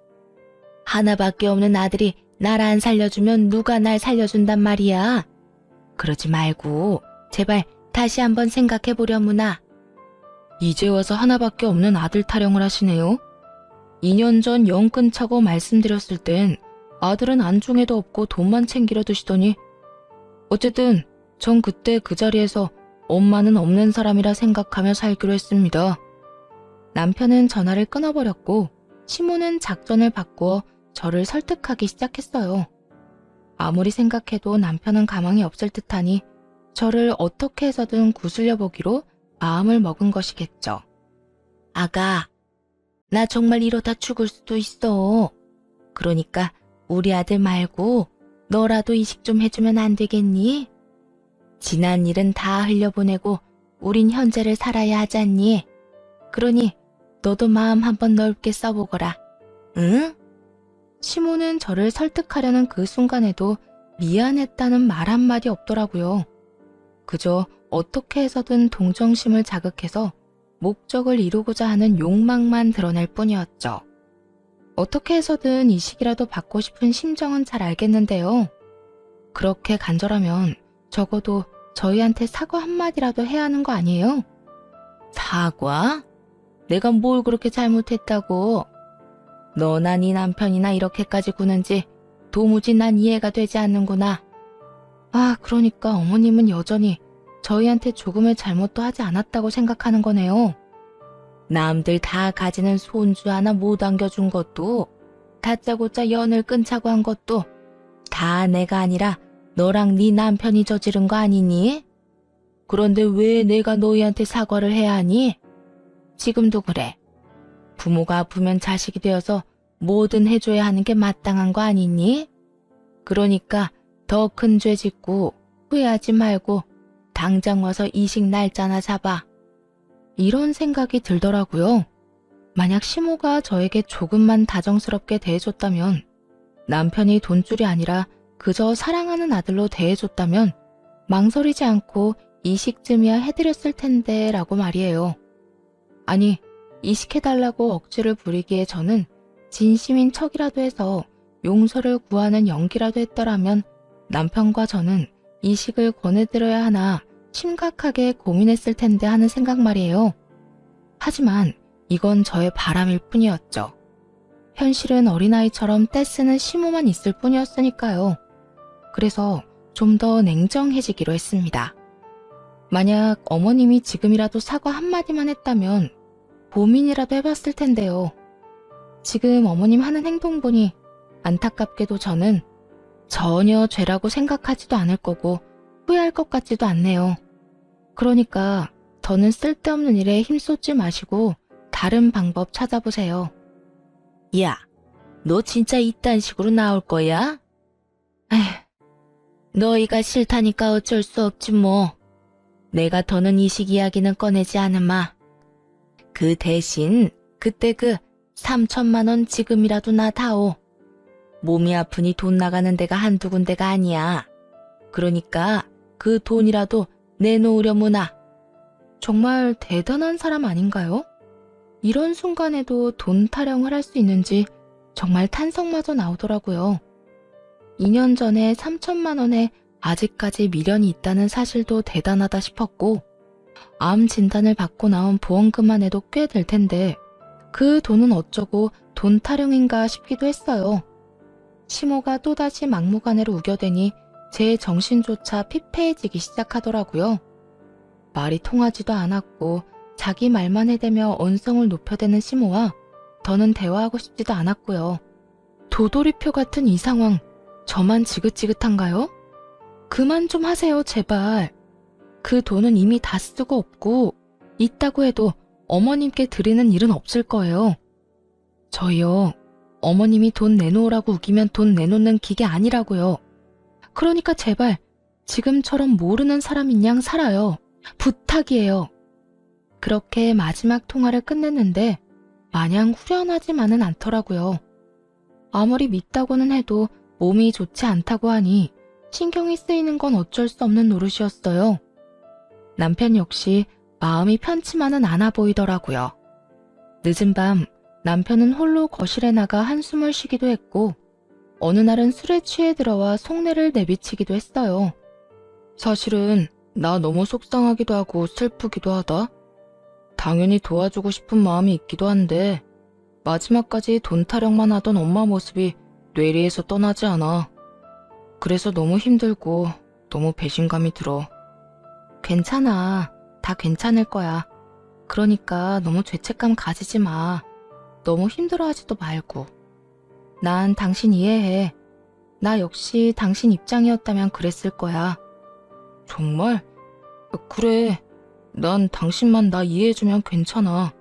하나밖에 없는 아들이 날 안 살려주면 누가 날 살려준단 말이야. 그러지 말고 제발 다시 한번 생각해보려무나. 이제 와서 하나밖에 없는 아들 타령을 하시네요. 2년 전 영 끊자고 말씀드렸을 땐 아들은 안중에도 없고 돈만 챙기려 두시더니, 어쨌든 전 그때 그 자리에서 엄마는 없는 사람이라 생각하며 살기로 했습니다. 남편은 전화를 끊어버렸고 시모는 작전을 바꾸어 저를 설득하기 시작했어요. 아무리 생각해도 남편은 가망이 없을 듯하니 저를 어떻게 해서든 구슬려 보기로 마음을 먹은 것이겠죠. 아가, 나 정말 이러다 죽을 수도 있어. 그러니까 우리 아들 말고 너라도 이식 좀 해주면 안 되겠니? 지난 일은 다 흘려보내고 우린 현재를 살아야 하잖니. 그러니 너도 마음 한번 넓게 써보거라. 응? 시모는 저를 설득하려는 그 순간에도 미안했다는 말 한마디 없더라고요. 그저 어떻게 해서든 동정심을 자극해서 목적을 이루고자 하는 욕망만 드러낼 뿐이었죠. 어떻게 해서든 이식이라도 받고 싶은 심정은 잘 알겠는데요. 그렇게 간절하면 적어도 저희한테 사과 한마디라도 해야 하는 거 아니에요? 사과? 내가 뭘 그렇게 잘못했다고? 너나 네 남편이나 이렇게까지 구는지 도무지 난 이해가 되지 않는구나. 아, 그러니까 어머님은 여전히 저희한테 조금의 잘못도 하지 않았다고 생각하는 거네요. 남들 다 가지는 손주 하나 못 안겨준 것도, 다짜고짜 연을 끊자고 한 것도 다 내가 아니라 너랑 네 남편이 저지른 거 아니니? 그런데 왜 내가 너희한테 사과를 해야 하니? 지금도 그래. 부모가 아프면 자식이 되어서 뭐든 해줘야 하는 게 마땅한 거 아니니? 그러니까 더 큰 죄 짓고 후회하지 말고 당장 와서 이식 날짜나 잡아. 이런 생각이 들더라고요. 만약 시모가 저에게 조금만 다정스럽게 대해줬다면, 남편이 돈줄이 아니라 그저 사랑하는 아들로 대해줬다면 망설이지 않고 이식쯤이야 해드렸을 텐데 라고 말이에요. 아니, 이식해달라고 억지를 부리기에 저는 진심인 척이라도 해서 용서를 구하는 연기라도 했더라면 남편과 저는 이식을 권해드려야 하나 심각하게 고민했을 텐데 하는 생각 말이에요. 하지만 이건 저의 바람일 뿐이었죠. 현실은 어린아이처럼 떼쓰는 시모만 있을 뿐이었으니까요. 그래서 좀 더 냉정해지기로 했습니다. 만약 어머님이 지금이라도 사과 한마디만 했다면 고민이라도 해봤을 텐데요. 지금 어머님 하는 행동 보니 안타깝게도 저는 전혀 죄라고 생각하지도 않을 거고 후회할 것 같지도 않네요. 그러니까 더는 쓸데없는 일에 힘쏟지 마시고 다른 방법 찾아보세요. 야, 너 진짜 이딴 식으로 나올 거야? 에휴, 너희가 싫다니까 어쩔 수 없지 뭐. 내가 더는 이식 이야기는 꺼내지 않으마. 그 대신 그때 그 3천만 원 지금이라도 나 다오. 몸이 아프니 돈 나가는 데가 한두 군데가 아니야. 그러니까 그 돈이라도 내놓으려무나. 정말 대단한 사람 아닌가요? 이런 순간에도 돈 타령을 할 수 있는지 정말 탄성마저 나오더라고요. 2년 전에 3천만 원에 아직까지 미련이 있다는 사실도 대단하다 싶었고, 암 진단을 받고 나온 보험금만 해도 꽤 될 텐데 그 돈은 어쩌고 돈 타령인가 싶기도 했어요. 시모가 또다시 막무가내로 우겨대니 제 정신조차 피폐해지기 시작하더라고요. 말이 통하지도 않았고 자기 말만 해대며 언성을 높여대는 시모와 더는 대화하고 싶지도 않았고요. 도돌이표 같은 이 상황, 저만 지긋지긋한가요? 그만 좀 하세요, 제발. 그 돈은 이미 다 쓰고 없고 있다고 해도 어머님께 드리는 일은 없을 거예요. 저희요, 어머님이 돈 내놓으라고 우기면 돈 내놓는 기계 아니라고요. 그러니까 제발 지금처럼 모르는 사람인 양 살아요. 부탁이에요. 그렇게 마지막 통화를 끝냈는데 마냥 후련하지만은 않더라고요. 아무리 믿다고는 해도 몸이 좋지 않다고 하니 신경이 쓰이는 건 어쩔 수 없는 노릇이었어요. 남편 역시 마음이 편치만은 않아 보이더라고요. 늦은 밤 남편은 홀로 거실에 나가 한숨을 쉬기도 했고, 어느 날은 술에 취해 들어와 속내를 내비치기도 했어요. 사실은 나 너무 속상하기도 하고 슬프기도 하다. 당연히 도와주고 싶은 마음이 있기도 한데 마지막까지 돈 타령만 하던 엄마 모습이 뇌리에서 떠나지 않아. 그래서 너무 힘들고 너무 배신감이 들어. 괜찮아. 다 괜찮을 거야. 그러니까 너무 죄책감 가지지 마. 너무 힘들어하지도 말고. 난 당신 이해해. 나 역시 당신 입장이었다면 그랬을 거야. 정말? 그래. 난 당신만 나 이해해주면 괜찮아.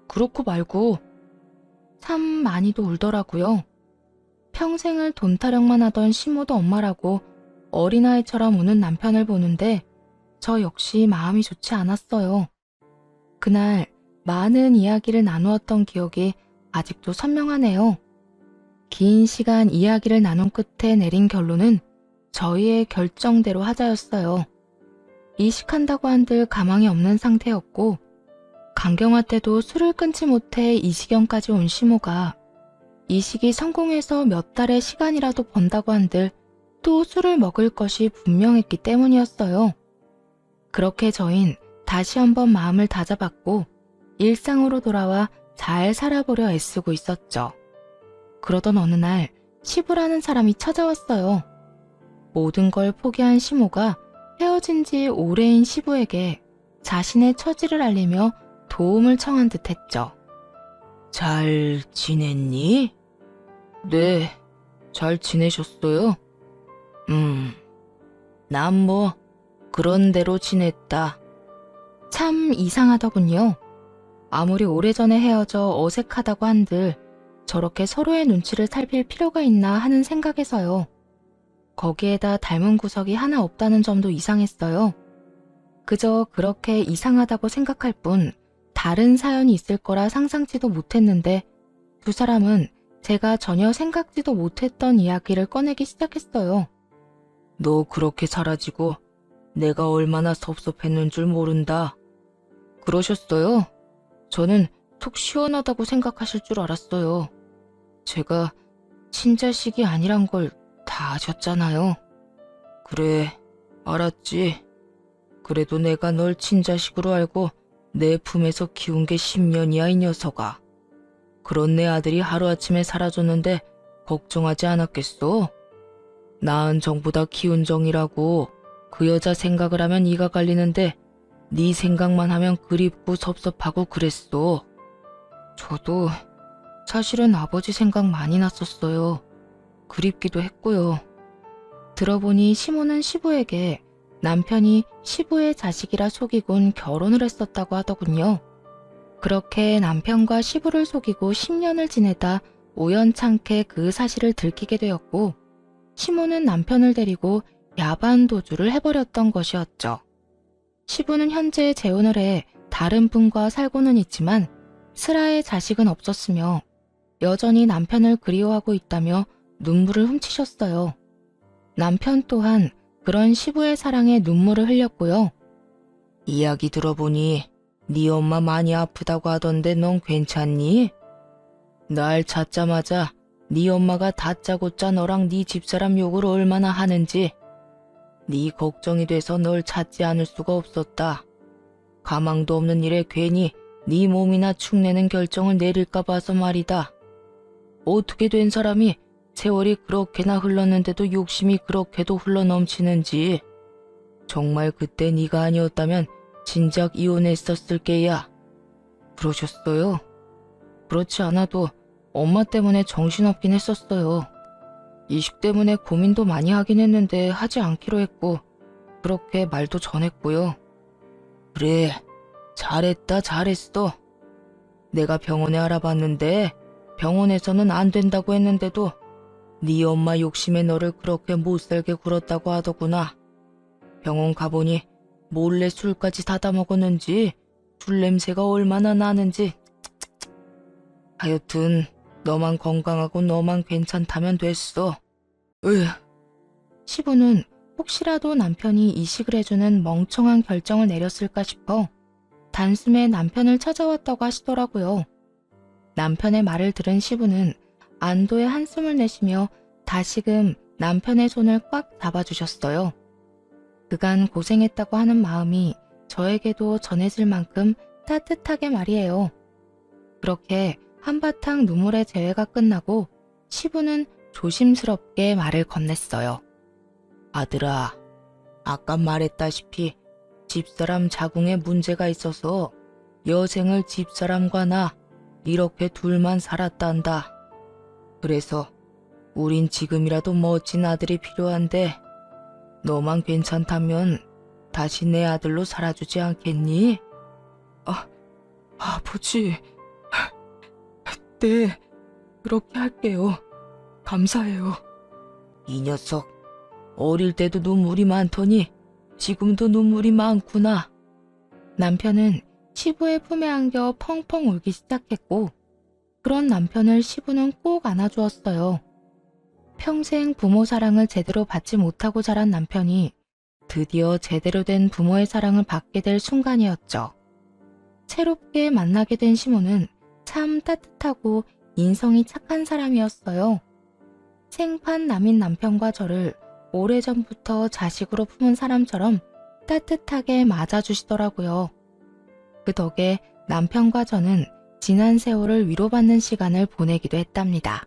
그렇고 말고. 참 많이도 울더라고요. 평생을 돈 타령만 하던 시모도 엄마라고 어린아이처럼 우는 남편을 보는데 저 역시 마음이 좋지 않았어요. 그날 많은 이야기를 나누었던 기억이 아직도 선명하네요. 긴 시간 이야기를 나눈 끝에 내린 결론은 저희의 결정대로 하자였어요. 이식한다고 한들 가망이 없는 상태였고, 강경화 때도 술을 끊지 못해 이 지경까지 온 시모가 이식이 성공해서 몇 달의 시간이라도 번다고 한들 또 술을 먹을 것이 분명했기 때문이었어요. 그렇게 저흰 다시 한번 마음을 다잡았고 일상으로 돌아와 잘 살아보려 애쓰고 있었죠. 그러던 어느 날 시부라는 사람이 찾아왔어요. 모든 걸 포기한 시모가 헤어진 지 오래인 시부에게 자신의 처지를 알리며 도움을 청한 듯 했죠. 잘 지냈니? 네, 잘 지내셨어요? 난 뭐 그런 대로 지냈다. 참 이상하더군요. 아무리 오래전에 헤어져 어색하다고 한들 저렇게 서로의 눈치를 살필 필요가 있나 하는 생각에서요. 거기에다 닮은 구석이 하나 없다는 점도 이상했어요. 그저 그렇게 이상하다고 생각할 뿐 다른 사연이 있을 거라 상상치도 못했는데 두 사람은 제가 전혀 생각지도 못했던 이야기를 꺼내기 시작했어요. 너 그렇게 사라지고 내가 얼마나 섭섭했는 줄 모른다. 그러셨어요? 저는 속 시원하다고 생각하실 줄 알았어요. 제가 친자식이 아니란 걸 다 아셨잖아요. 그래, 알았지. 그래도 내가 널 친자식으로 알고 내 품에서 키운 게 10년이야, 이 녀석아. 그런 내 아들이 하루아침에 사라졌는데 걱정하지 않았겠어? 낳은 정보다 키운 정이라고. 그 여자 생각을 하면 이가 갈리는데 네 생각만 하면 그립고 섭섭하고 그랬어. 저도 사실은 아버지 생각 많이 났었어요. 그립기도 했고요. 들어보니 시모는 시부에게 남편이 시부의 자식이라 속이곤 결혼을 했었다고 하더군요. 그렇게 남편과 시부를 속이고 10년을 지내다 우연찮게 그 사실을 들키게 되었고 시모는 남편을 데리고 야반 도주를 해버렸던 것이었죠. 시부는 현재 재혼을 해 다른 분과 살고는 있지만 슬아의 자식은 없었으며 여전히 남편을 그리워하고 있다며 눈물을 훔치셨어요. 남편 또한 그런 시부의 사랑에 눈물을 흘렸고요. 이야기 들어보니 네 엄마 많이 아프다고 하던데 넌 괜찮니? 날 찾자마자 네 엄마가 다짜고짜 너랑 네 집사람 욕을 얼마나 하는지 네 걱정이 돼서 널 찾지 않을 수가 없었다. 가망도 없는 일에 괜히 네 몸이나 축내는 결정을 내릴까 봐서 말이다. 어떻게 된 사람이 세월이 그렇게나 흘렀는데도 욕심이 그렇게도 흘러넘치는지. 정말 그때 네가 아니었다면 진작 이혼했었을 게야. 그러셨어요? 그렇지 않아도 엄마 때문에 정신없긴 했었어요. 이식 때문에 고민도 많이 하긴 했는데 하지 않기로 했고 그렇게 말도 전했고요. 그래, 잘했다 잘했어. 내가 병원에 알아봤는데 병원에서는 안 된다고 했는데도 네 엄마 욕심에 너를 그렇게 못살게 굴었다고 하더구나. 병원 가보니 몰래 술까지 사다 먹었는지 술 냄새가 얼마나 나는지. 하여튼 너만 건강하고 너만 괜찮다면 됐어. 시부는 혹시라도 남편이 이식을 해주는 멍청한 결정을 내렸을까 싶어 단숨에 남편을 찾아왔다고 하시더라고요. 남편의 말을 들은 시부는 안도의 한숨을 내쉬며 다시금 남편의 손을 꽉 잡아주셨어요. 그간 고생했다고 하는 마음이 저에게도 전해질 만큼 따뜻하게 말이에요. 그렇게 한바탕 눈물의 재회가 끝나고 시부는 조심스럽게 말을 건넸어요. 아들아, 아까 말했다시피 집사람 자궁에 문제가 있어서 여생을 집사람과 나 이렇게 둘만 살았단다. 그래서 우린 지금이라도 멋진 아들이 필요한데 너만 괜찮다면 다시 내 아들로 살아주지 않겠니? 아버지, 네, 그렇게 할게요. 감사해요. 이 녀석, 어릴 때도 눈물이 많더니 지금도 눈물이 많구나. 남편은 시부의 품에 안겨 펑펑 울기 시작했고 그런 남편을 시부는 꼭 안아주었어요. 평생 부모 사랑을 제대로 받지 못하고 자란 남편이 드디어 제대로 된 부모의 사랑을 받게 될 순간이었죠. 새롭게 만나게 된 시모는 참 따뜻하고 인성이 착한 사람이었어요. 생판남인 남편과 저를 오래전부터 자식으로 품은 사람처럼 따뜻하게 맞아주시더라고요. 그 덕에 남편과 저는 지난 세월을 위로받는 시간을 보내기도 했답니다.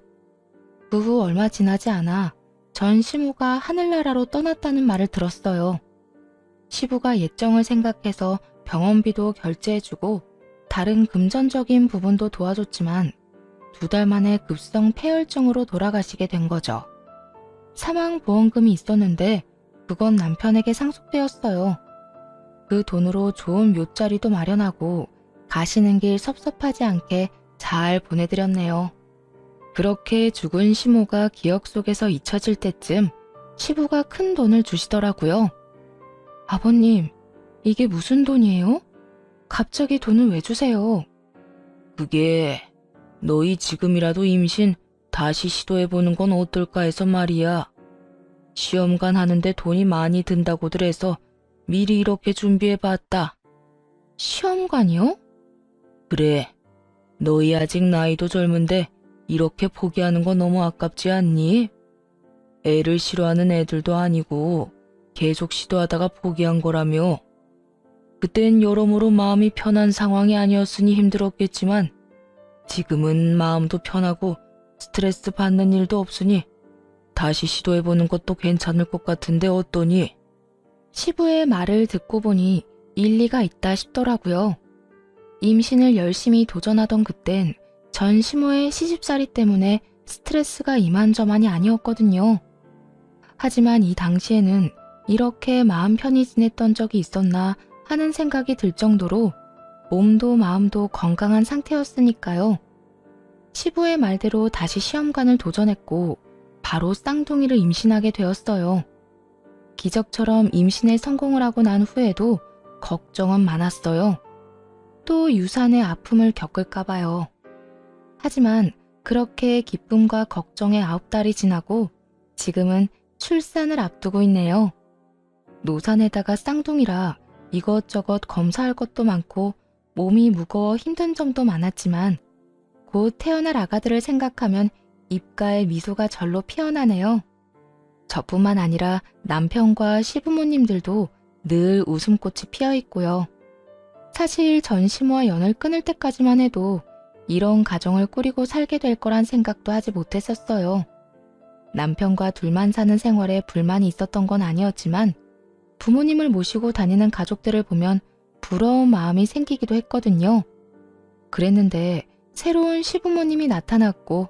그 후 얼마 지나지 않아 전 시모가 하늘나라로 떠났다는 말을 들었어요. 시부가 예정을 생각해서 병원비도 결제해주고 다른 금전적인 부분도 도와줬지만 2달 만에 급성 폐혈증으로 돌아가시게 된 거죠. 사망보험금이 있었는데 그건 남편에게 상속되었어요. 그 돈으로 좋은 묘자리도 마련하고 가시는 길 섭섭하지 않게 잘 보내드렸네요. 그렇게 죽은 시모가 기억 속에서 잊혀질 때쯤 시부가 큰 돈을 주시더라고요. 아버님, 이게 무슨 돈이에요? 갑자기 돈을 왜 주세요? 그게 너희 지금이라도 임신 다시 시도해보는 건 어떨까 해서 말이야. 시험관 하는데 돈이 많이 든다고들 해서 미리 이렇게 준비해봤다. 시험관이요? 그래. 너희 아직 나이도 젊은데 이렇게 포기하는 거 너무 아깝지 않니? 애를 싫어하는 애들도 아니고 계속 시도하다가 포기한 거라며. 그땐 여러모로 마음이 편한 상황이 아니었으니 힘들었겠지만 지금은 마음도 편하고 스트레스 받는 일도 없으니 다시 시도해보는 것도 괜찮을 것 같은데 어떠니? 시부의 말을 듣고 보니 일리가 있다 싶더라고요. 임신을 열심히 도전하던 그땐 전 시모의 시집살이 때문에 스트레스가 이만저만이 아니었거든요. 하지만 이 당시에는 이렇게 마음 편히 지냈던 적이 있었나 하는 생각이 들 정도로 몸도 마음도 건강한 상태였으니까요. 시부의 말대로 다시 시험관을 도전했고 바로 쌍둥이를 임신하게 되었어요. 기적처럼 임신에 성공을 하고 난 후에도 걱정은 많았어요. 또 유산의 아픔을 겪을까 봐요. 하지만 그렇게 기쁨과 걱정의 9달이 지나고 지금은 출산을 앞두고 있네요. 노산에다가 쌍둥이라 이것저것 검사할 것도 많고 몸이 무거워 힘든 점도 많았지만 곧 태어날 아가들을 생각하면 입가에 미소가 절로 피어나네요. 저뿐만 아니라 남편과 시부모님들도 늘 웃음꽃이 피어 있고요. 사실 전 시모와 연을 끊을 때까지만 해도 이런 가정을 꾸리고 살게 될 거란 생각도 하지 못했었어요. 남편과 둘만 사는 생활에 불만이 있었던 건 아니었지만 부모님을 모시고 다니는 가족들을 보면 부러운 마음이 생기기도 했거든요. 그랬는데 새로운 시부모님이 나타났고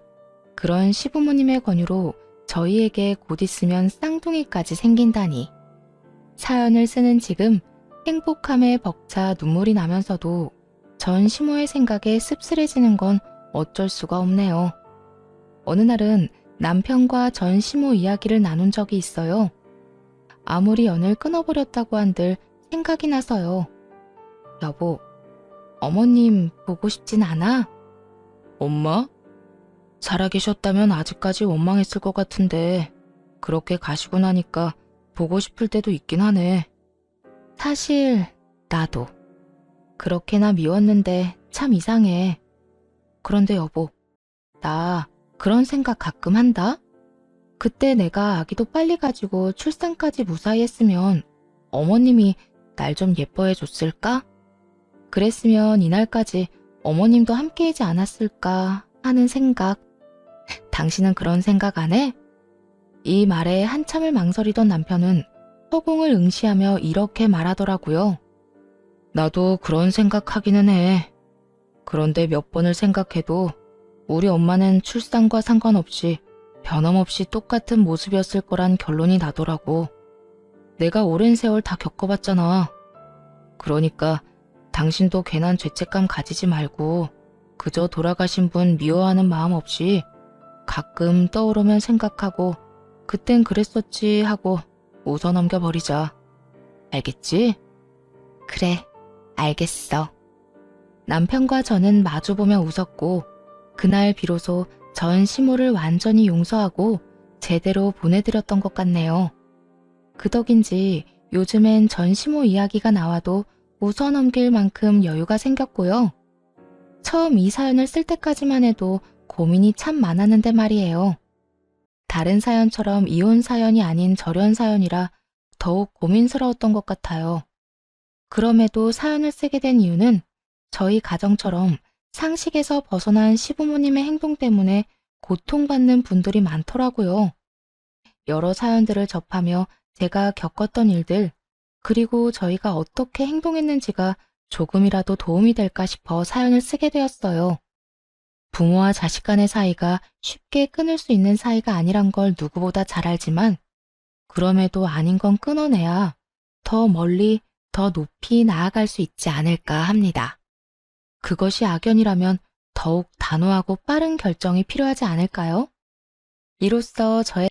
그런 시부모님의 권유로 저희에게 곧 있으면 쌍둥이까지 생긴다니. 사연을 쓰는 지금 행복함에 벅차 눈물이 나면서도 전 시모의 생각에 씁쓸해지는 건 어쩔 수가 없네요. 어느 날은 남편과 전 시모 이야기를 나눈 적이 있어요. 아무리 연을 끊어버렸다고 한들 생각이 나서요. 여보, 어머님 보고 싶진 않아? 엄마? 살아계셨다면 아직까지 원망했을 것 같은데 그렇게 가시고 나니까 보고 싶을 때도 있긴 하네. 사실 나도 그렇게나 미웠는데 참 이상해. 그런데 여보, 나 그런 생각 가끔 한다? 그때 내가 아기도 빨리 가지고 출산까지 무사히 했으면 어머님이 날 좀 예뻐해 줬을까? 그랬으면 이날까지 어머님도 함께하지 않았을까 하는 생각. 당신은 그런 생각 안 해? 이 말에 한참을 망설이던 남편은 허공을 응시하며 이렇게 말하더라고요. 나도 그런 생각하기는 해. 그런데 몇 번을 생각해도 우리 엄마는 출산과 상관없이 변함없이 똑같은 모습이었을 거란 결론이 나더라고. 내가 오랜 세월 다 겪어봤잖아. 그러니까 당신도 괜한 죄책감 가지지 말고 그저 돌아가신 분 미워하는 마음 없이 가끔 떠오르면 생각하고 그땐 그랬었지 하고 웃어 넘겨버리자. 알겠지? 그래, 알겠어. 남편과 저는 마주보며 웃었고 그날 비로소 전 시모를 완전히 용서하고 제대로 보내드렸던 것 같네요. 그 덕인지 요즘엔 전 시모 이야기가 나와도 웃어 넘길 만큼 여유가 생겼고요. 처음 이 사연을 쓸 때까지만 해도 고민이 참 많았는데 말이에요. 다른 사연처럼 이혼 사연이 아닌 절연 사연이라 더욱 고민스러웠던 것 같아요. 그럼에도 사연을 쓰게 된 이유는 저희 가정처럼 상식에서 벗어난 시부모님의 행동 때문에 고통받는 분들이 많더라고요. 여러 사연들을 접하며 제가 겪었던 일들, 그리고 저희가 어떻게 행동했는지가 조금이라도 도움이 될까 싶어 사연을 쓰게 되었어요. 부모와 자식 간의 사이가 쉽게 끊을 수 있는 사이가 아니란 걸 누구보다 잘 알지만 그럼에도 아닌 건 끊어내야 더 멀리 더 높이 나아갈 수 있지 않을까 합니다. 그것이 악연이라면 더욱 단호하고 빠른 결정이 필요하지 않을까요? 이로써 저의